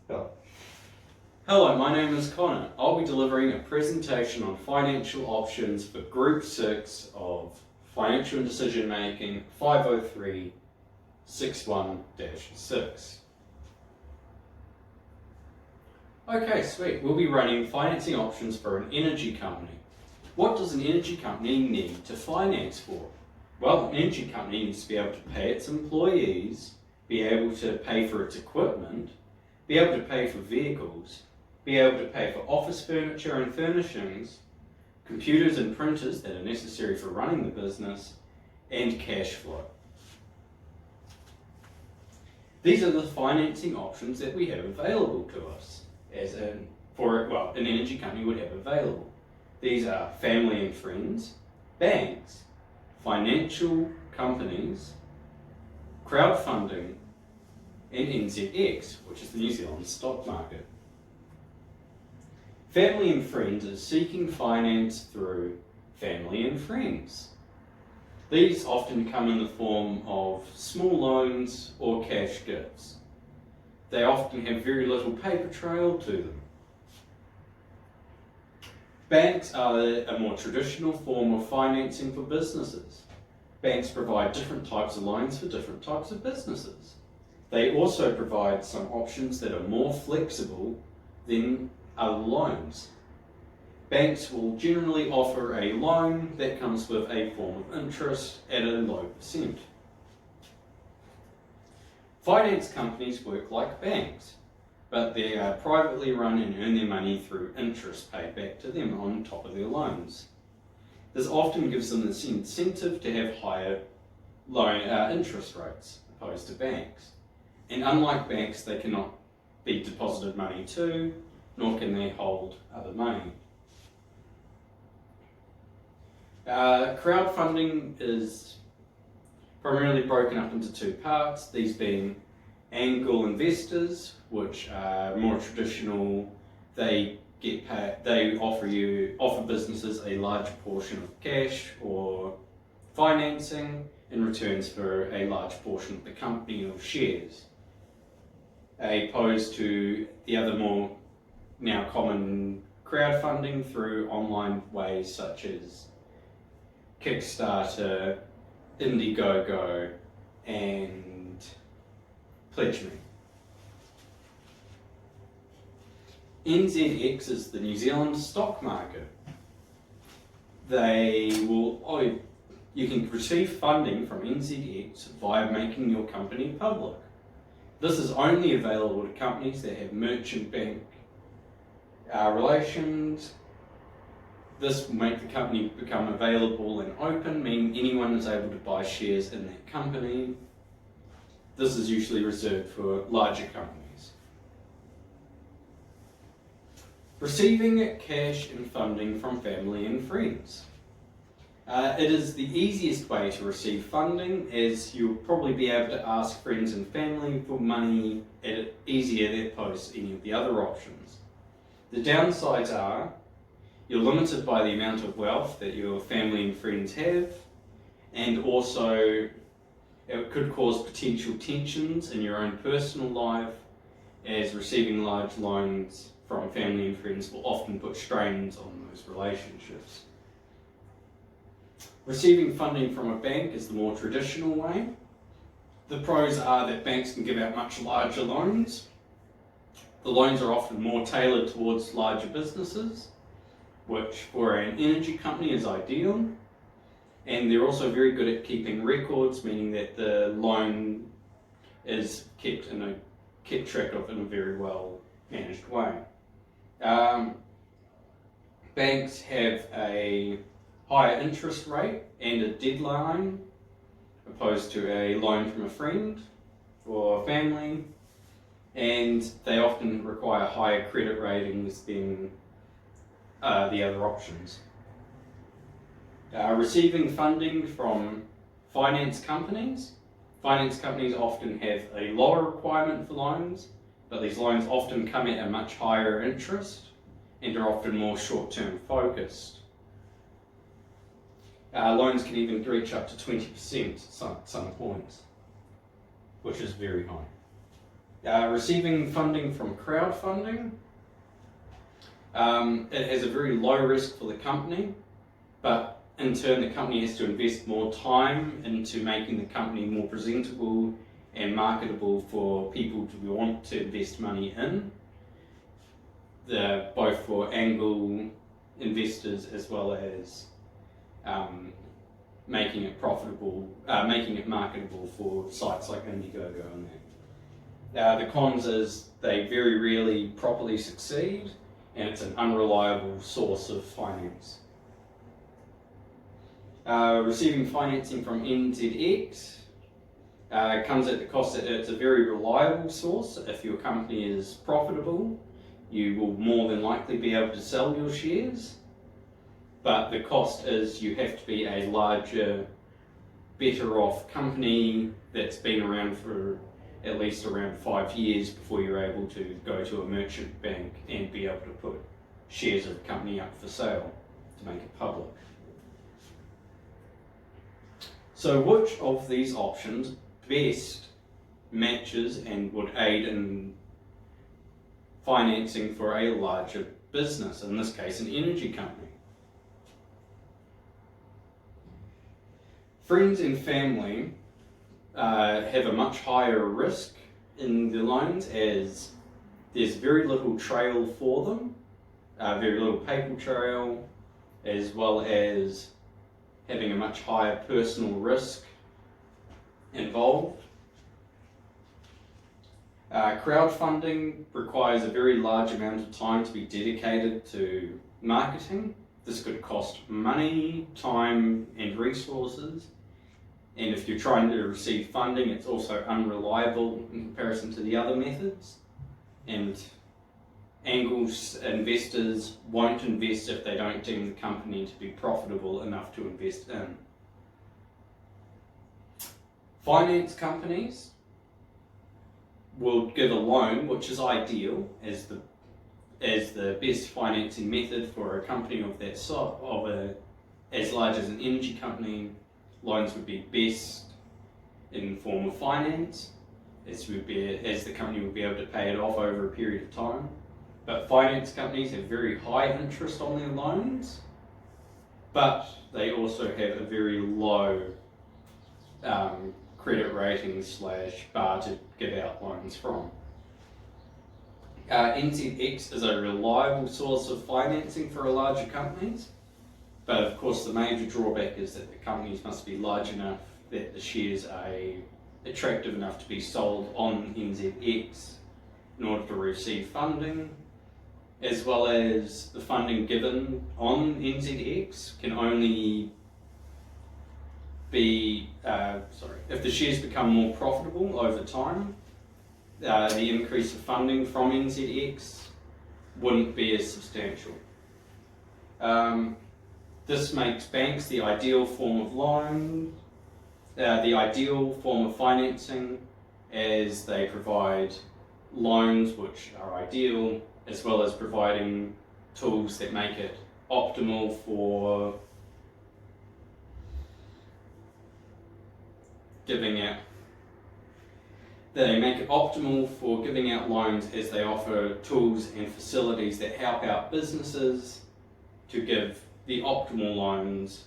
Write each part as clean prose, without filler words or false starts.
Oh. Hello, my name is Connor. I'll be delivering a presentation on financial options for Group 6 of Financial and Decision Making 503-61-6. Okay, sweet. We'll be running financing options for an energy company. What does an energy company need to finance for? Well, an energy company needs to be able to pay its employees, be able to pay for its equipment, be able to pay for vehicles, be able to pay for office furniture and furnishings, computers and printers that are necessary for running the business, and cash flow. These are the financing options that we have available to us, an energy company would have available. These are family and friends, banks, financial companies, crowdfunding, and NZX, which is the New Zealand stock market. Family and friends is seeking finance through family and friends. These often come in the form of small loans or cash gifts. They often have very little paper trail to them. Banks are a more traditional form of financing for businesses. Banks provide different types of loans for different types of businesses. They also provide some options that are more flexible than other loans. Banks will generally offer a loan that comes with a form of interest at a low percent. Finance companies work like banks, but they are privately run and earn their money through interest paid back to them on top of their loans. This often gives them this incentive to have higher interest rates opposed to banks. And unlike banks, they cannot be deposited money to, nor can they hold other money. Crowdfunding is primarily broken up into two parts, these being angel investors, which are more traditional. They offer businesses a large portion of cash or financing in returns for a large portion of the company or shares, opposed to the other more now common crowdfunding through online ways such as Kickstarter, Indiegogo, and PledgeMe. NZX is the New Zealand stock market. You can receive funding from NZX via making your company public. This is only available to companies that have merchant bank relations. This will make the company become available and open, meaning anyone is able to buy shares in that company. This is usually reserved for larger companies. Receiving cash and funding from family and friends. It is the easiest way to receive funding, as you'll probably be able to ask friends and family for money easier than opposed to any of the other options. The downsides are you're limited by the amount of wealth that your family and friends have, and also it could cause potential tensions in your own personal life, as receiving large loans from family and friends will often put strains on those relationships. Receiving funding from a bank is the more traditional way. The pros are that banks can give out much larger loans. The loans are often more tailored towards larger businesses, which for an energy company is ideal. And they're also very good at keeping records, meaning that the loan is kept track of in a very well managed way. Banks have a higher interest rate and a deadline opposed to a loan from a friend or family, and they often require higher credit ratings than the other options. Receiving funding from finance companies often have a lower requirement for loans, but these loans often come at a much higher interest and are often more short-term focused. Loans can even reach up to 20% at some points, which is very high. Receiving funding from crowdfunding. It has a very low risk for the company, but in turn the company has to invest more time into making the company more presentable and marketable for people to want to invest money in, both for angel investors as well as making it profitable, making it marketable for sites like Indiegogo and that. The cons is they very rarely properly succeed, and it's an unreliable source of finance. Receiving financing from NZX comes at the cost that it's a very reliable source. If your company is profitable, you will more than likely be able to sell your shares, but the cost is you have to be a larger, better off company that's been around for at least around 5 years before you're able to go to a merchant bank and be able to put shares of the company up for sale to make it public. So which of these options best matches and would aid in financing for a larger business, in this case an energy company? Friends and family have a much higher risk in the loans, as there's very little trail for them, very little paper trail, as well as having a much higher personal risk involved. Crowdfunding requires a very large amount of time to be dedicated to marketing. This could cost money, time and resources. And if you're trying to receive funding, it's also unreliable in comparison to the other methods. And angels investors won't invest if they don't deem the company to be profitable enough to invest in. Finance companies will give a loan, which is ideal as the best financing method for a company of that sort, as large as an energy company. Loans would be best in the form of finance, as the company would be able to pay it off over a period of time. But finance companies have very high interest on their loans, but they also have a very low credit rating / bar to give out loans from. NZX is a reliable source of financing for larger companies, but of course the major drawback is that the companies must be large enough that the shares are attractive enough to be sold on NZX in order to receive funding, as well as the funding given on NZX can only be, if the shares become more profitable over time, the increase of funding from NZX wouldn't be as substantial. This makes banks the ideal form of loan, the ideal form of financing, as they provide loans which are ideal, as well as providing tools that make it optimal for giving out. They make it optimal for giving out loans, as they offer tools and facilities that help out businesses to give the optimal loans,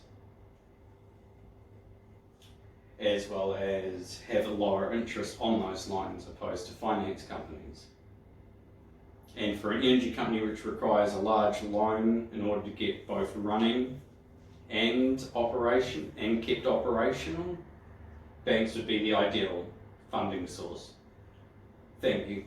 as well as have a lower interest on those loans opposed to finance companies. And for an energy company which requires a large loan in order to get both running and operation and kept operational, banks would be the ideal funding source. Thank you.